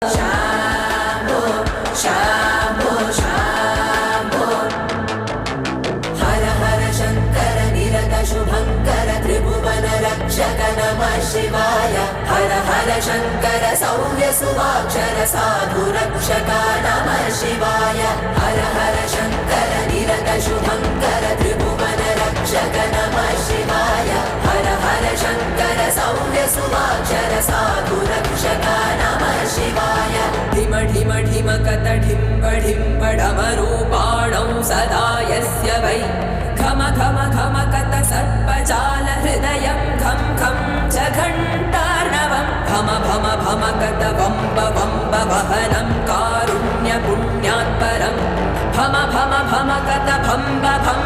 शाम्भो शाम्भो शाम्भो हर हर शङ्कर निरत शुभङ्कर त्रिभुवन रक्षक नमः शिवाय हर हर शङ्कर सौर्य सुवाक्षर साधु रक्षका नमः शिवाय हर हर शङ्कर निरत शुभङ्कर त्रिभुवन रक्षक नमः शिवाय हर हर शङ्कर सौर्य सुवाक्षर साधु रक्षका नमः शिवाय ढिम ढिम ढिम कत ढिम्ब ढिम्ब डमरूपाणौ सदा यस्य वै घम घम घम कत सर्पजाल हृदयं खं खं च घण्टार्णवं भम भम भम कत वम्ब वम्ब वहनं कारुण्य पुण्यात्परं भम भम भम कत भम्ब भम